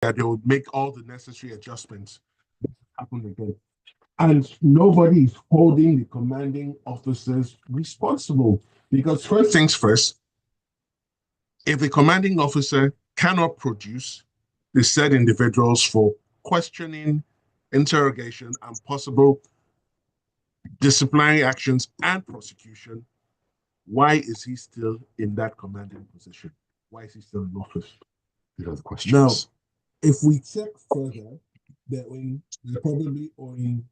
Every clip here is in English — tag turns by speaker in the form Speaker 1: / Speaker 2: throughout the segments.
Speaker 1: that they would make all the necessary adjustments happen again. And nobody is holding the commanding officers responsible. Because first things first, if the commanding officer cannot produce the said individuals for questioning, interrogation, and possible disciplinary actions and prosecution, why is he still in that commanding position? Why is he still in office?
Speaker 2: These are the questions.
Speaker 1: Now, if we check further, they're probably owing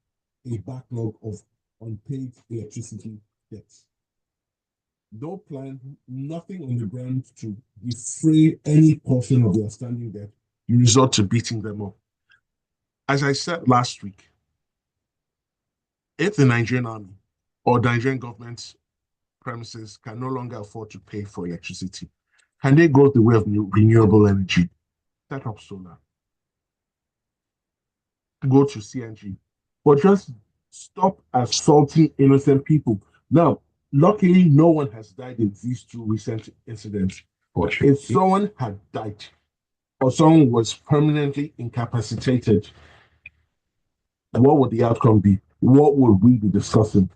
Speaker 1: a backlog of unpaid electricity debts. No plan, nothing on the ground to defray any portion of the outstanding debt. You resort to beating them up. As I said last week, if the Nigerian army or Nigerian government premises can no longer afford to pay for electricity, can they go the way of renewable energy? Set up solar. Go to CNG. But just stop assaulting innocent people. Now, luckily, no one has died in these two recent incidents. If someone had died or someone was permanently incapacitated, what would the outcome be? What would we be discussing?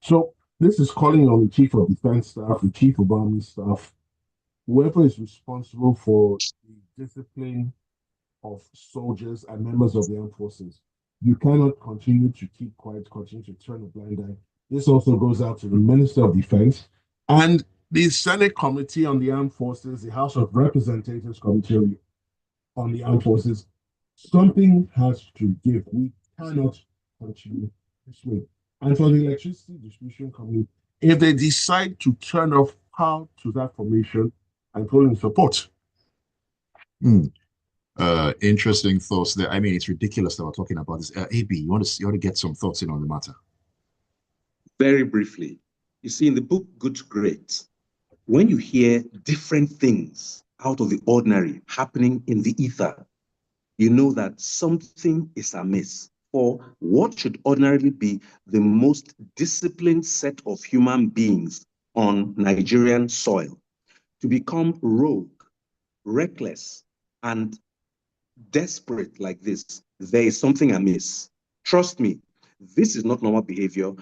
Speaker 1: So this is calling on the Chief of Defense Staff, the Chief of Army Staff, whoever is responsible for the discipline of soldiers and members of the armed forces. You cannot continue to keep quiet, continue to turn a blind eye. This also goes out to the Minister of Defense and the Senate Committee on the Armed Forces, the House of Representatives Committee on the Armed Forces. Something has to give. We cannot continue this way. And for the electricity distribution company, if they decide to turn off power to that formation, I'm calling support.
Speaker 2: Interesting thoughts there. I mean, it's ridiculous that we're talking about this. AB, you want to get some thoughts in on the matter?
Speaker 3: Very briefly, you see in the book Good to Great, when you hear different things out of the ordinary happening in the ether, you know that something is amiss. For what should ordinarily be the most disciplined set of human beings on Nigerian soil to become rogue, reckless, and desperate like this, there is something amiss. Trust me, this is not normal behavior.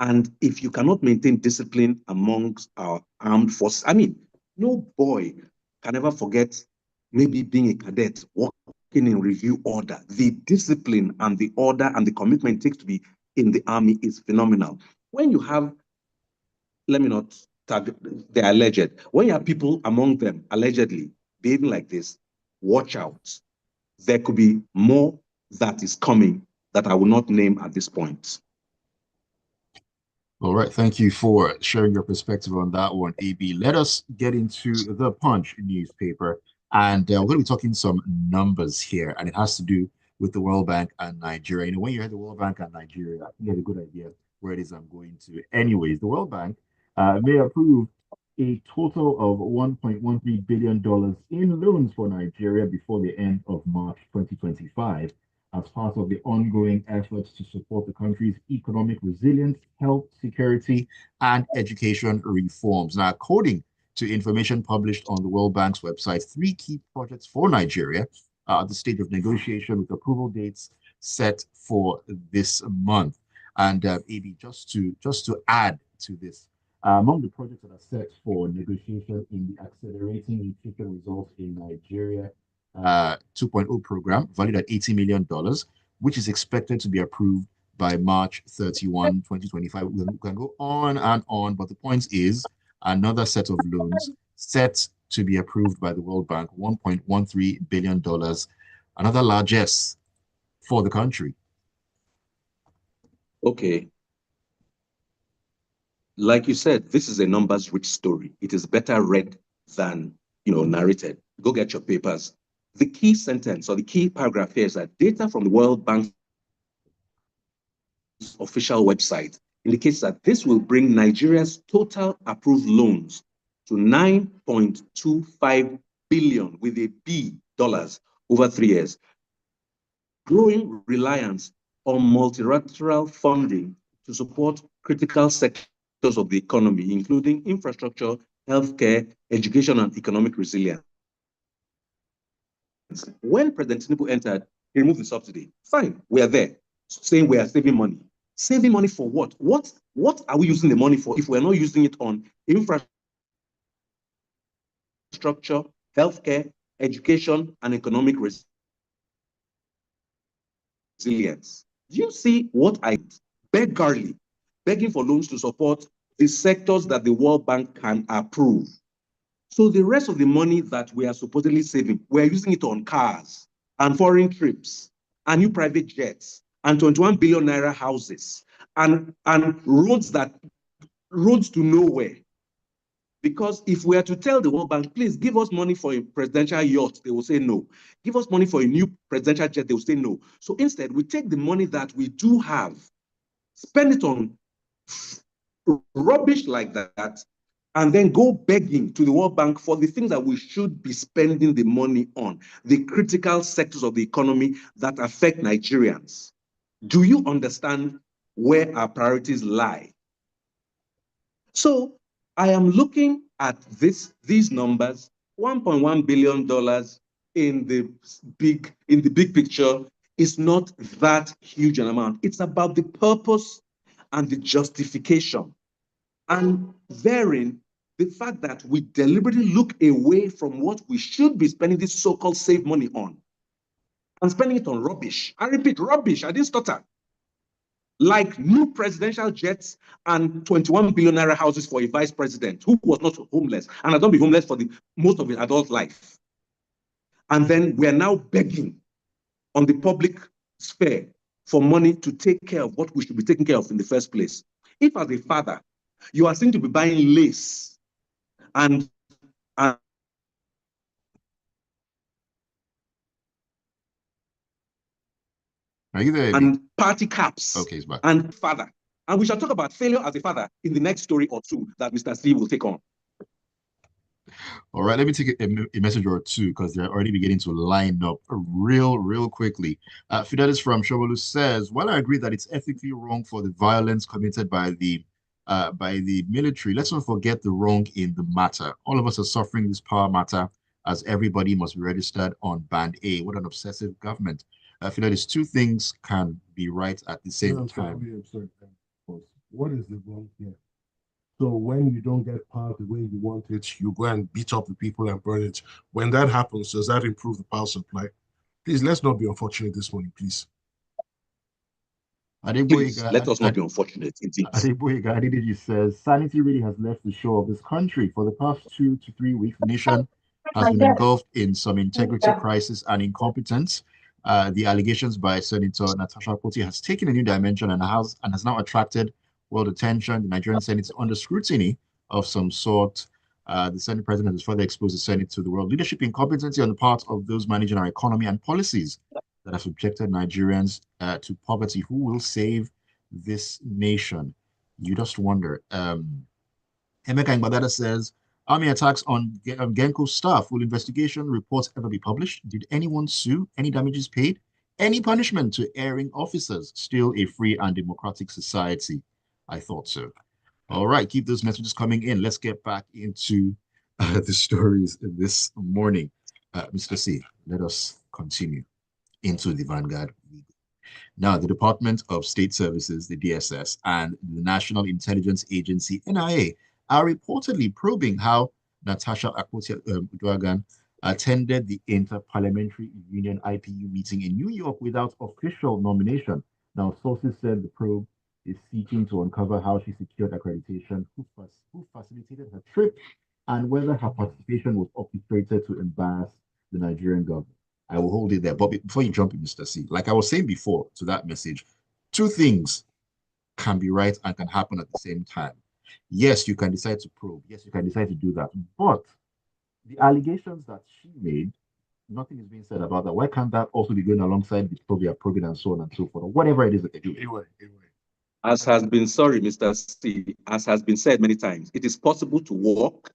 Speaker 3: And if you cannot maintain discipline amongst our armed forces, I mean, no boy can ever forget maybe being a cadet, working in review order. The discipline and the order and the commitment it takes to be in the army is phenomenal. When you have, let me not target, they're alleged. When you have people among them allegedly behaving like this, watch out. There could be more that is coming that I will not name at this point.
Speaker 2: All right. Thank you for sharing your perspective on that one, AB. Let us get into the Punch newspaper. And we're going to be talking some numbers here, and it has to do with the World Bank and Nigeria. You know, when you heard the World Bank and Nigeria, you get a good idea where it is I'm going to. Anyways, the World Bank may approve a total of $1.13 billion in loans for Nigeria before the end of March 2025 as part of the ongoing efforts to support the country's economic resilience, health, security, and education reforms. Now, according to information published on the World Bank's website, 3 key projects for Nigeria are at the stage of negotiation with approval dates set for this month. And AB, just to add to this, among the projects that are set for negotiation in the Accelerating Nutrition Results in Nigeria 2.0 program, valued at $80 million, which is expected to be approved by March 31, 2025. We can go on and on, but the point is another set of loans set to be approved by the World Bank, $1.13 billion, another largesse for the country.
Speaker 3: Okay. Like you said, this is a numbers-rich story. It is better read than, narrated. Go get your papers. The key sentence or the key paragraph here is that data from the World Bank's official website indicates that this will bring Nigeria's total approved loans to $9.25 billion with a B dollars over 3 years. Growing reliance on multilateral funding to support critical sectors of the economy, including infrastructure, healthcare, education, and economic resilience. When President Tinubu entered, he removed the subsidy. Fine, we are there, saying we are saving money. Saving money for what? What are we using the money for if we're not using it on infrastructure, healthcare, education, and economic resilience? Do you see what I beggarly, begging for loans to support the sectors that the World Bank can approve? So the rest of the money that we are supposedly saving, we're using it on cars and foreign trips and new private jets and 21 billion naira houses and roads to nowhere. Because if we are to tell the World Bank, please give us money for a presidential yacht, they will say no. Give us money for a new presidential jet, they will say no. So instead, we take the money that we do have, spend it on rubbish like that, and then go begging to the World Bank for the things that we should be spending the money on, the critical sectors of the economy that affect Nigerians. Do you understand where our priorities lie? So I am looking at these numbers, $1.1 billion in the big picture is not that huge an amount. It's about the purpose and the justification. And therein, the fact that we deliberately look away from what we should be spending this so-called save money on and spending it on rubbish. I repeat, rubbish. I didn't stutter. Like new presidential jets and 21 billion naira houses for a vice president who was not homeless and has not been homeless for most of his adult life. And then we are now begging on the public sphere for money to take care of what we should be taking care of in the first place. If as a father, you are seen to be buying lace and are
Speaker 2: you there?
Speaker 3: And party caps.
Speaker 2: Okay, it's back.
Speaker 3: And father. And we shall talk about failure as a father in the next story or two that Mr. Steve will take on.
Speaker 2: All right, let me take a message or two because they're already beginning to line up real quickly. Fidelis from Shobolu says, while I agree that it's ethically wrong for the violence committed by the military, let's not forget the wrong in the matter. All of us are suffering this power matter as everybody must be registered on Band A. What an obsessive government. Fidelis, two things can be right at the same time.
Speaker 1: What is the wrong here? So when you don't get power the way you want it, you go and beat up the people and burn it. When that happens, does that improve the power supply? Please, let's not be unfortunate this morning, please.
Speaker 3: Please, let us not be unfortunate, indeed.
Speaker 2: Adeboyega Adedeji says, sanity really has left the shore of this country. For the past 2 to 3 weeks, the nation has been engulfed in some integrity crisis and incompetence. The allegations by Senator Natasha Akpoti has taken a new dimension and has now attracted world attention. The Nigerian Senate is under scrutiny of some sort. The Senate president has further exposed the Senate to the world leadership incompetency on the part of those managing our economy and policies that have subjected Nigerians to poverty. Who will save this nation? You just wonder. Emeka Ngbadada says, Army attacks on Genko staff. Will investigation reports ever be published? Did anyone sue? Any damages paid? Any punishment to erring officers? Still a free and democratic society? I thought so. All right, keep those messages coming in. Let's get back into the stories this morning. Mr. C, let us continue into the Vanguard. Now, the Department of State Services, the DSS, and the National Intelligence Agency, NIA, are reportedly probing how Natasha Akpoti-Uduaghan attended the Inter-Parliamentary Union IPU meeting in New York without official nomination. Now, sources said the probe is seeking to uncover how she secured accreditation, who facilitated her trip, and whether her participation was orchestrated to embarrass the Nigerian government. I will hold it there. But before you jump in, Mr. C, like I was saying before to that message, two things can be right and can happen at the same time. Yes, you can decide to probe. Yes, you can decide to do that. But the allegations that she made, nothing is being said about that. Why can't that also be going alongside the probing and so on and so forth, or whatever it is that they do?
Speaker 3: Anyway. As has been, sorry, Mr. C, as has been said many times, it is possible to walk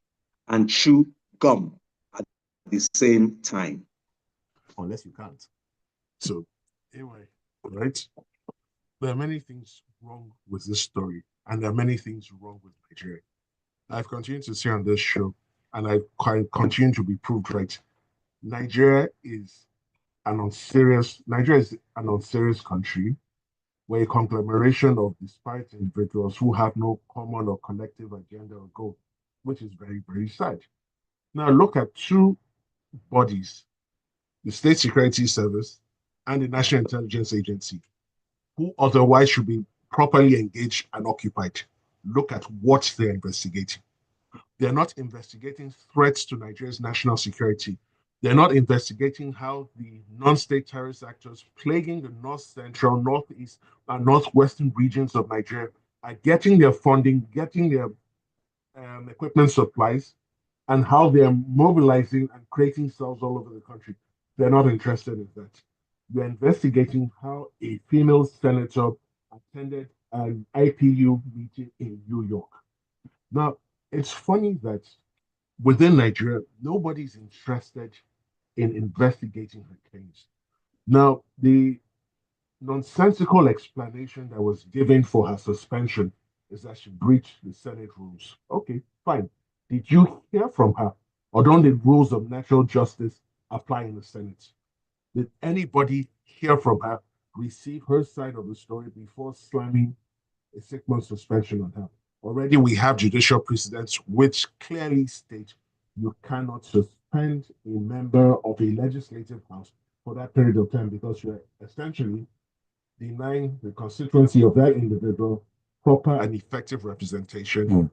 Speaker 3: and chew gum at the same time.
Speaker 2: Unless you can't.
Speaker 1: So, anyway, right? There are many things wrong with this story, and there are many things wrong with Nigeria. I've continued to say on this show, and I continue to be proved right. Nigeria is Nigeria is an unserious country. We're a conglomeration of disparate individuals who have no common or collective agenda or goal, which is very, very sad. Now look at two bodies, the State Security Service and the National Intelligence Agency, who otherwise should be properly engaged and occupied. Look at what they're investigating. They're not investigating threats to Nigeria's national security. They're not investigating how the non-state terrorist actors plaguing the north central, northeast, and northwestern regions of Nigeria are getting their funding, getting their equipment supplies, and how they're mobilizing and creating cells all over the country. They're not interested in that. They're investigating how a female senator attended an IPU meeting in New York. Now, it's funny that within Nigeria, nobody's interested in investigating her claims. Now, the nonsensical explanation that was given for her suspension is that she breached the Senate rules. Okay, fine. Did you hear from her? Or don't the rules of natural justice apply in the Senate? Did anybody hear from her, receive her side of the story before slamming a 6 month suspension on her? Already we have judicial precedents which clearly state you cannot suspend a member of a legislative house for that period of time because you're essentially denying the constituency of that individual proper and effective representation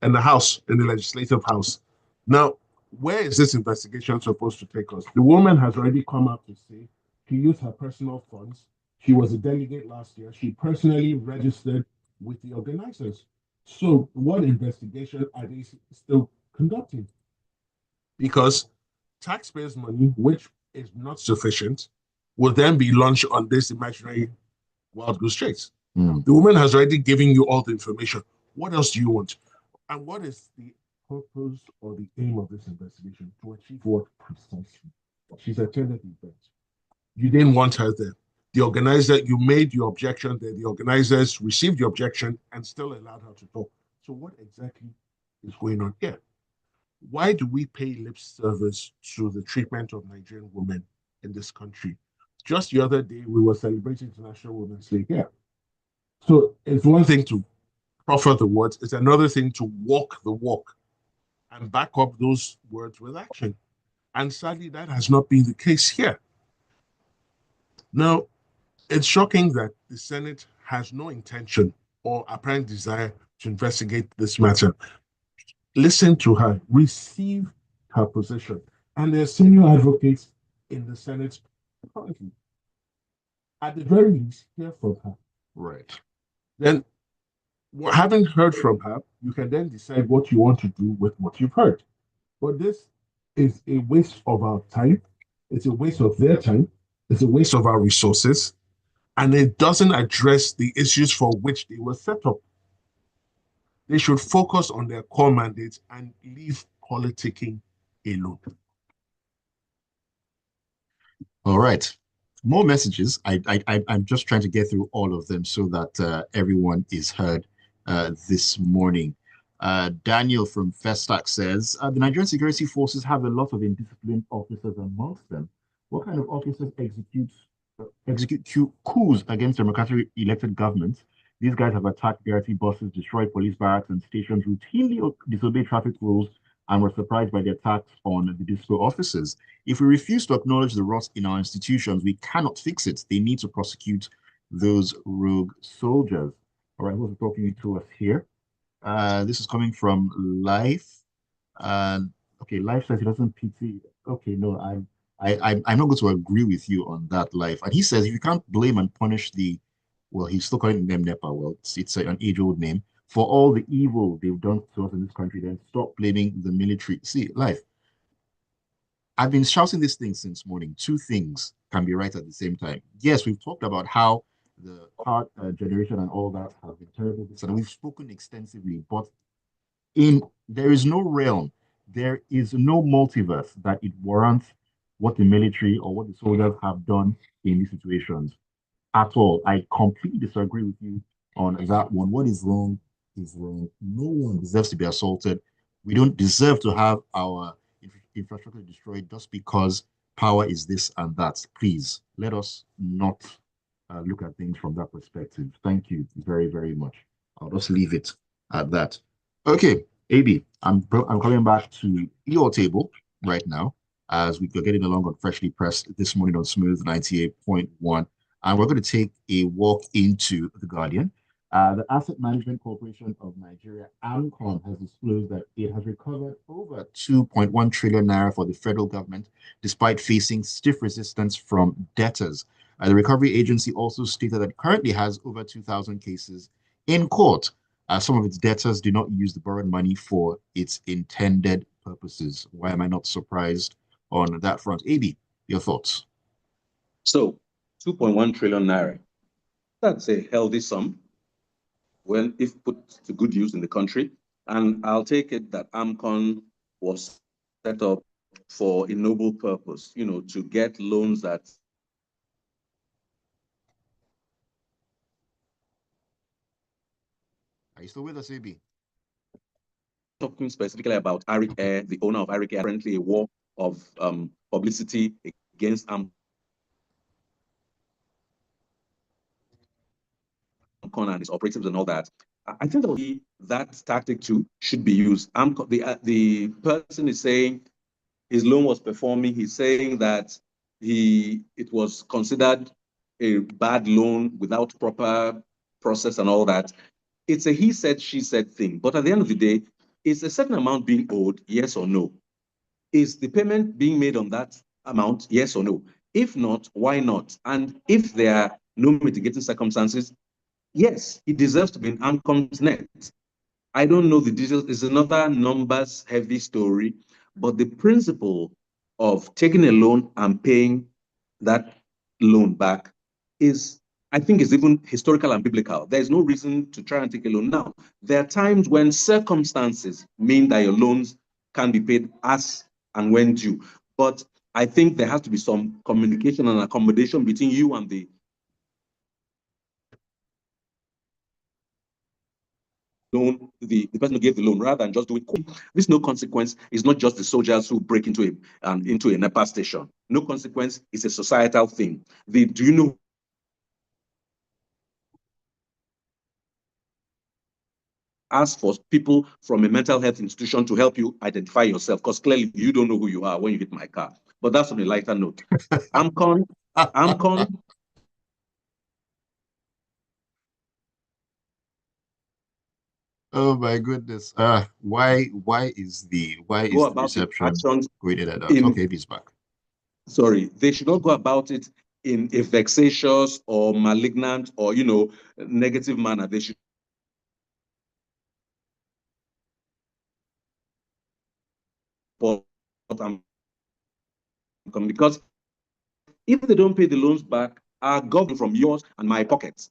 Speaker 1: in the House, in the legislative house. Now, where is this investigation supposed to take us? The woman has already come out to say she used her personal funds. She was a delegate last year. She personally registered with the organizers. So, what investigation are they still conducting? Because taxpayers' money, which is not sufficient, will then be launched on this imaginary wild goose chase. The woman has already given you all the information. What else do you want? And what is the purpose or the aim of this investigation? To achieve what precisely? She's attended the event. You didn't want her there. The organizer, you made your objection there. The organizers received your objection and still allowed her to talk. So, what exactly is going on here? Why do we pay lip service to the treatment of Nigerian women in this country? Just the other day, we were celebrating International Women's Day here. So, it's one thing to proffer the words, it's another thing to walk the walk and back up those words with action. And sadly, that has not been the case here. Now, it's shocking that the Senate has no intention or apparent desire to investigate this matter. Listen to her, receive her position. And there are senior advocates in the Senate currently. At the very least, hear from her.
Speaker 2: Right.
Speaker 1: Then, having heard from her, you can then decide what you want to do with what you've heard. But this is a waste of our time. It's a waste of their time. It's a waste of our resources. And it doesn't address the issues for which they were set up. They should focus on their core mandates and leave politicking alone.
Speaker 2: All right. More messages. I'm just trying to get through all of them so that everyone is heard this morning. Daniel from Festac says, the Nigerian security forces have a lot of indisciplined officers amongst them. What kind of officers execute coups against democratically elected governments? These guys have attacked BRT buses, destroyed police barracks and stations, routinely disobeyed traffic rules, and were surprised by the attacks on the disco officers. If we refuse to acknowledge the rot in our institutions, we cannot fix it. They need to prosecute those rogue soldiers. All right, who's talking to us here? This is coming from Life. Okay, Life says he doesn't pity. Okay, no, I'm not going to agree with you on that, Life. And he says if you can't blame and punish well, he's still calling them NEPA. Well, it's an age-old name for all the evil they've done to us in this country. Then stop blaming the military. See, Life. I've been shouting this thing since morning. Two things can be right at the same time. Yes, we've talked about how the art generation and all that have been terrible, and we've spoken extensively. But there is no realm, there is no multiverse that it warrants what the military or what the soldiers have done in these situations at all. I completely disagree with you on that one. What is wrong is wrong. No one deserves to be assaulted. We don't deserve to have our infrastructure destroyed just because power is this and that. Please let us not look at things from that perspective. Thank you very, very much. I'll just leave it at that. Okay, AB, I'm coming back to your table right now as we're getting along on Freshly Pressed this morning on Smooth 98.1. And we're going to take a walk into The Guardian. The Asset Management Corporation of Nigeria, AMCON, has disclosed that it has recovered over 2.1 trillion naira for the federal government, despite facing stiff resistance from debtors. The recovery agency also stated that it currently has over 2,000 cases in court. Some of its debtors do not use the borrowed money for its intended purposes. Why am I not surprised on that front? AB, your thoughts?
Speaker 3: So, 2.1 trillion naira. That's a healthy sum when if put to good use in the country. And I'll take it that AMCON was set up for a noble purpose, to get loans that
Speaker 2: Are you still with us, AB?
Speaker 3: Talking specifically about Arik Air, the owner of Arik Air, apparently a war of publicity against AMCON and its operatives and all that. I think that tactic too should be used. The person is saying his loan was performing. He's saying that it was considered a bad loan without proper process and all that. It's a he said, she said thing. But at the end of the day, is a certain amount being owed, yes or no? Is the payment being made on that amount, yes or no? If not, why not? And if there are no mitigating circumstances, yes, he deserves to be in AMCON's net. I don't know the details. It's another numbers heavy story, but the principle of taking a loan and paying that loan back is, I think, is even historical and biblical. There's no reason to try and take a loan now. There are times when circumstances mean that your loans can be paid as and when due. But I think there has to be some communication and accommodation between you and the loan, the person who gave the loan, rather than just do it. This no consequence is not just the soldiers who break into a NEPA station. No consequence is a societal thing. Do you know ask for people from a mental health institution to help you identify yourself, because clearly you don't know who you are when you hit my car. But that's on a lighter note. AMCON.
Speaker 2: Oh my goodness. Why is the reception going in and out? Okay, he's back.
Speaker 3: Sorry, they should not go about it in a vexatious or malignant or negative manner. They should because if they don't pay the loans back, are governed from yours and my pockets.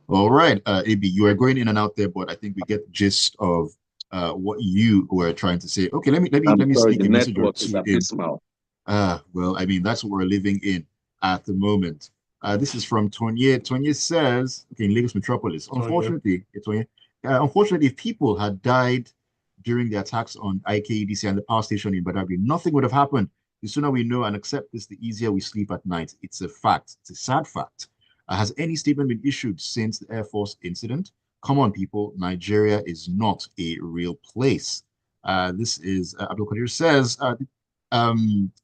Speaker 2: All right, AB, you are going in and out there, but I think we get the gist of what you were trying to say. Okay, let me sneak a message or two in. Well, I mean, that's what we're living in at the moment. This is from Tonye. Tonye says, okay, in Lagos Metropolis, unfortunately, if people had died during the attacks on IKEDC and the power station in Badagry, nothing would have happened. The sooner we know and accept this, the easier we sleep at night. It's a fact. It's a sad fact. Has any statement been issued since the Air Force incident? Come on, people. Nigeria is not a real place. This is Abdul Qadir says,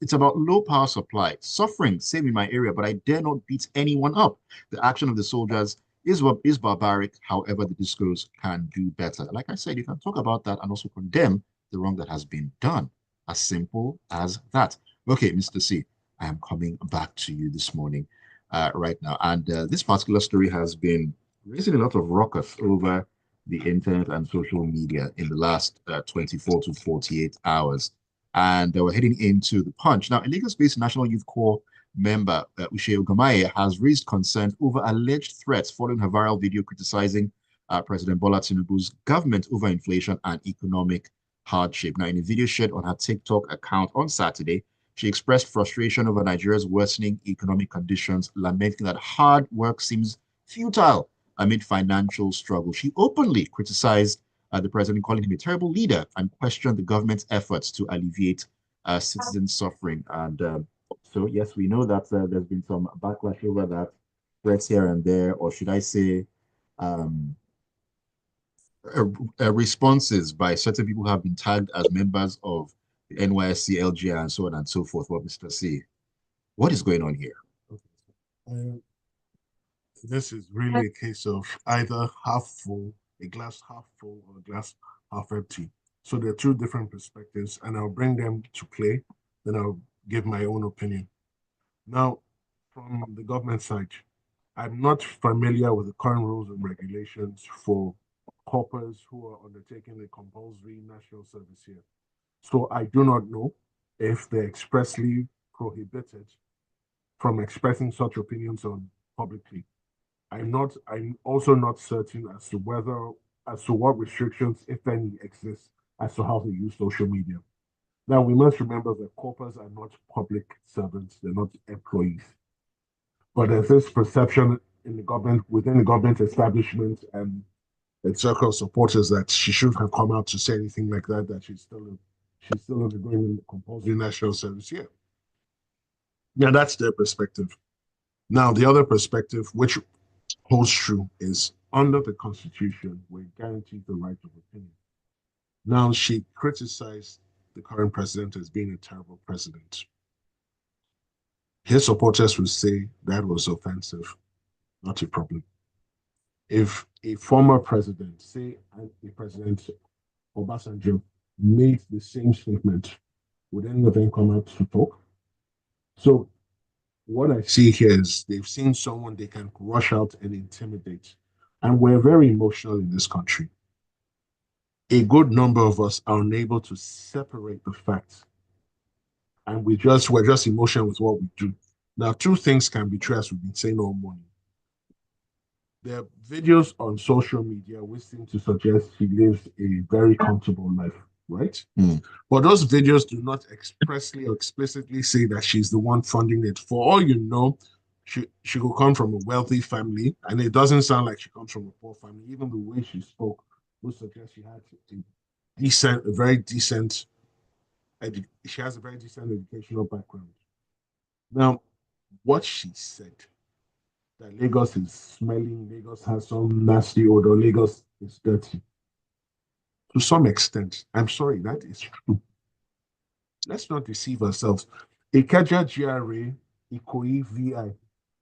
Speaker 2: it's about low power supply. Suffering, same in my area, but I dare not beat anyone up. The action of the soldiers is barbaric. However, the discos can do better. Like I said, you can talk about that and also condemn the wrong that has been done. As simple as that. Okay, Mr. C, I am coming back to you this morning right now. And this particular story has been raising a lot of ruckus over the internet and social media in the last 24 to 48 hours. And we're heading into the punch. Now, a Lagos-based National Youth Corps member, Ushe Ogamaye, has raised concerns over alleged threats following her viral video criticizing President Bola Tinubu's government over inflation and economic hardship. Now, in a video shared on her TikTok account on Saturday, she expressed frustration over Nigeria's worsening economic conditions, lamenting that hard work seems futile amid financial struggle. She openly criticized the president, calling him a terrible leader, and questioned the government's efforts to alleviate citizens suffering. And so, yes, we know that there's been some backlash over that, threats here and there, or should I say, um, responses by certain people who have been tagged as members of the NYSC, LGR, and so on and so forth. Well, Mr. C, what is going on here?
Speaker 1: Okay. This is really a case of either half full, a glass half full, or a glass half empty. So there are two different perspectives, and I'll bring them to play. Then I'll give my own opinion. Now, from the government side, I'm not familiar with the current rules and regulations for corpers who are undertaking the compulsory national service here. So I do not know if they're expressly prohibited from expressing such opinions on publicly. I'm also not certain as to what restrictions, if any, exist as to how to use social media. Now we must remember that corpers are not public servants, they're not employees. But there's this perception in the government, within the government establishment and its circle of supporters, that she shouldn't have come out to say anything like that, that she's still undergoing in the compulsory national service here. Yeah, that's their perspective. Now, the other perspective, which holds true, is under the Constitution, we're guaranteed the right of opinion. Now, she criticized the current president as being a terrible president. His supporters would say that was offensive, not a problem. If a former president, say a president Obasanjo, made the same statement, would any of them come out to talk? So what I see here is they've seen someone they can rush out and intimidate. And we're very emotional in this country. A good number of us are unable to separate the facts. And we're just emotional with what we do. Now, two things can be true, as we've been saying all morning. There are videos on social media which seem to suggest she lives a very comfortable life, right? But those videos do not expressly or explicitly say that she's the one funding it. For all you know, she could come from a wealthy family, and it doesn't sound like she comes from a poor family. Even the way she spoke would suggest she had a very decent, she has a very decent educational background. Now, what she said, that Lagos is smelling, Lagos has some nasty odor, Lagos is dirty. To some extent, I'm sorry, that is true. Let's not deceive ourselves. Ikeja GRA, Ikoyi VI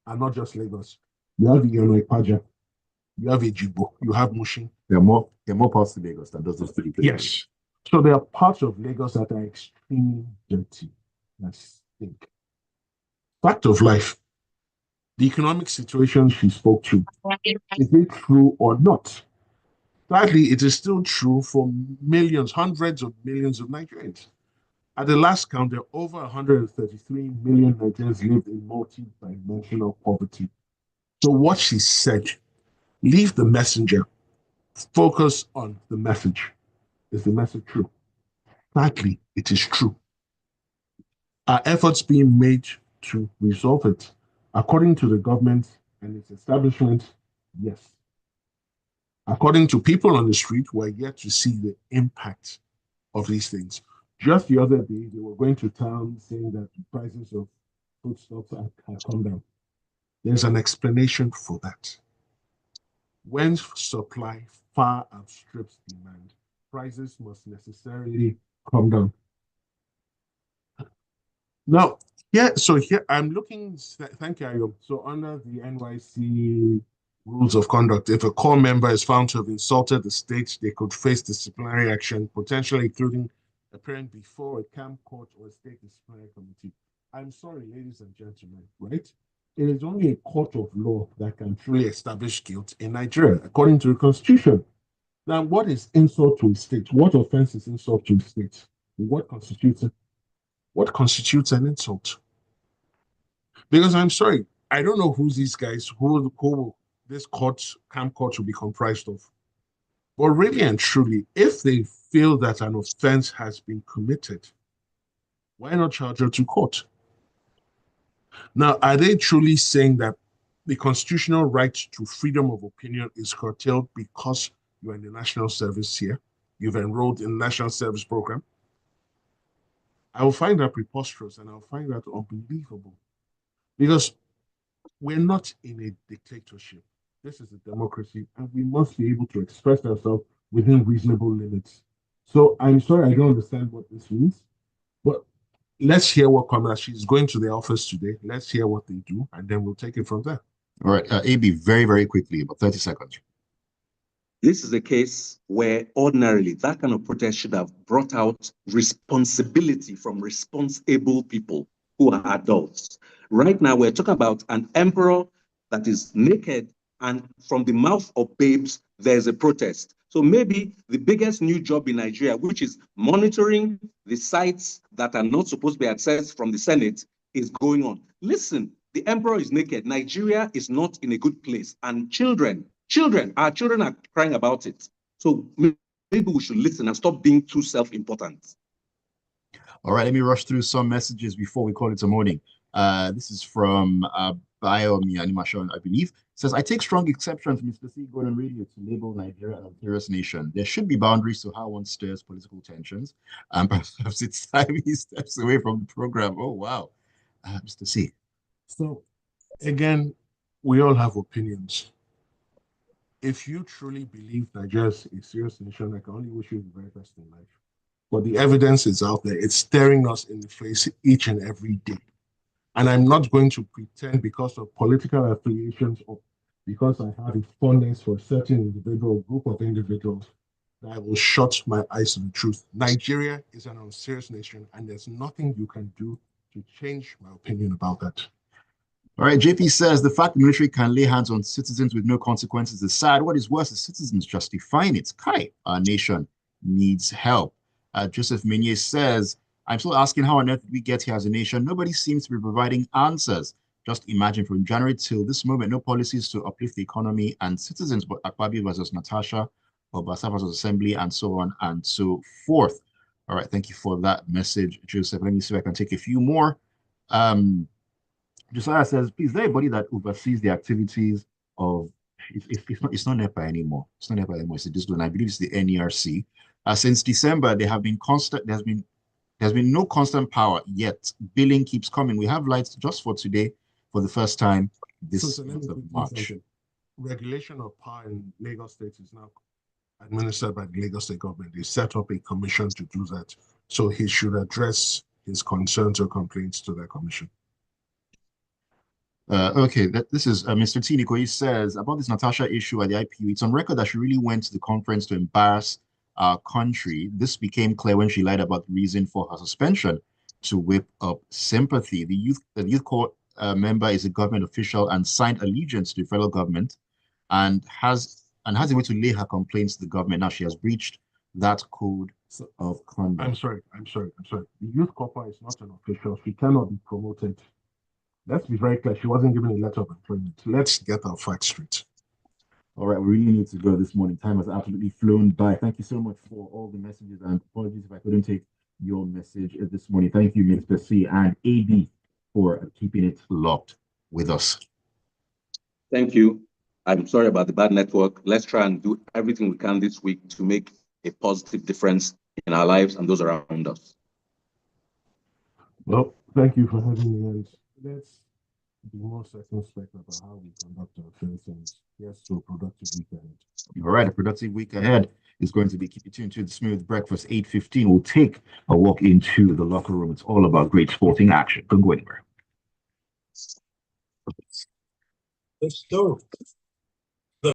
Speaker 1: are not just Lagos. You have Ipaja, you have Ejigbo, you have Mushin.
Speaker 2: There are more parts of Lagos than those three places.
Speaker 1: Yes. So there are parts of Lagos that are extremely dirty. Let's think. Fact of life. The economic situation she spoke to, is it true or not? Sadly, it is still true for millions, hundreds of millions of Nigerians. At the last count, there are over 133 million Nigerians lived in multi-dimensional poverty. So what she said, leave the messenger, focus on the message. Is the message true? Sadly, it is true. Are efforts being made to resolve it? According to the government and its establishment, yes. According to people on the street, we're yet to see the impact of these things. Just the other day, they were going to town saying that the prices of foodstuffs have come down. There's an explanation for that. When supply far outstrips demand, prices must necessarily come down. Now, here I'm looking, thank you, Ayo. So under the NYC rules of conduct, if a core member is found to have insulted the state, they could face disciplinary action, potentially including appearing before a camp court or a state disciplinary committee. I'm sorry, ladies and gentlemen, right? It is only a court of law that can truly establish guilt in Nigeria, according to the Constitution. Now, what is insult to a state? What offense is insult to a state? What constitutes it? What constitutes an insult? Because I'm sorry, I don't know who these guys, who this camp court will be comprised of. But really and truly, if they feel that an offense has been committed, why not charge her to court? Now, are they truly saying that the constitutional right to freedom of opinion is curtailed because you're in the national service here? You've enrolled in the national service program? I will find that preposterous and I'll find that unbelievable. Because we're not in a dictatorship. This is a democracy, and we must be able to express ourselves within reasonable limits. So I'm sorry, I don't understand what this means, but let's hear what Kamala. She's going to the office today. Let's hear what they do, and then we'll take it from there.
Speaker 2: All right, AB, very, very quickly, about 30 seconds.
Speaker 3: This is a case where ordinarily that kind of protest should have brought out responsibility from responsible people who are adults. Right now, we're talking about an emperor that is naked, and from the mouth of babes, there's a protest. So maybe the biggest new job in Nigeria, which is monitoring the sites that are not supposed to be accessed from the Senate, is going on. Listen, the emperor is naked. Nigeria is not in a good place, and our children are crying about it. So maybe we should listen and stop being too self-important.
Speaker 2: All right, let me rush through some messages before we call it a morning. This is from Biomi Animation, I believe. It says, I take strong exception to Mr. C going on radio to label Nigeria a terrorist nation. There should be boundaries to how one stirs political tensions. And perhaps it's time he steps away from the program. Oh, wow. Mr. C.
Speaker 1: So, again, we all have opinions. If you truly believe Nigeria is a serious nation, I can only wish you the very best in life. But the evidence is out there. It's staring us in the face each and every day. And I'm not going to pretend because of political affiliations or because I have a fondness for a certain individual, group of individuals, that I will shut my eyes to the truth. Nigeria is an unserious nation, and there's nothing you can do to change my opinion about that.
Speaker 2: All right, JP says the fact the military can lay hands on citizens with no consequences is sad. What is worse is citizens justifying it. Kai, our nation needs help. Joseph Meunier says, I'm still asking how on earth did we get here as a nation? Nobody seems to be providing answers. Just imagine from January till this moment, no policies to uplift the economy and citizens, but Akpabio versus Natasha, Obasa versus Assembly, and so on and so forth. All right, thank you for that message, Joseph. Let me see if I can take a few more. Josiah says, please, there anybody that oversees the activities of it's not NEPA anymore. It's not NEPA anymore. It's a discipline. I believe it's the NERC. Since December, there have been constant. There's been no constant power yet. Billing keeps coming. We have lights just for today for the first time this month of March.
Speaker 1: Regulation of power in Lagos State is now administered by the Lagos State government. They set up a commission to do that. So he should address his concerns or complaints to that commission.
Speaker 2: Okay, this is Mr. Tiniko. He says about this Natasha issue at the IPU. It's on record that she really went to the conference to embarrass our country. This became clear when she lied about the reason for her suspension to whip up sympathy. The youth court member is a government official and signed allegiance to the federal government, and has a way to lay her complaints to the government. Now she has breached that code of conduct.
Speaker 1: I'm sorry. The youth corps is not an official. She cannot be promoted. Let's be very clear. She wasn't given a letter of employment. Let's get our facts straight.
Speaker 2: All right, we really need to go this morning. Time has absolutely flown by. Thank you so much for all the messages, and apologies if I couldn't take your message this morning. Thank you, Mr. C and AB, for keeping it locked with us.
Speaker 3: Thank you. I'm sorry about the bad network. Let's try and do everything we can this week to make a positive difference in our lives and those around us.
Speaker 1: Well, thank you for having me, and let's be more circumspect about how we conduct our affairs, and yes, to a productive week ahead.
Speaker 2: All right, a productive week ahead is going to be keep you tuned to the Smooth Breakfast 8:15. We'll take a walk into the locker room. It's all about great sporting action. Don't go anywhere.
Speaker 1: Let's go.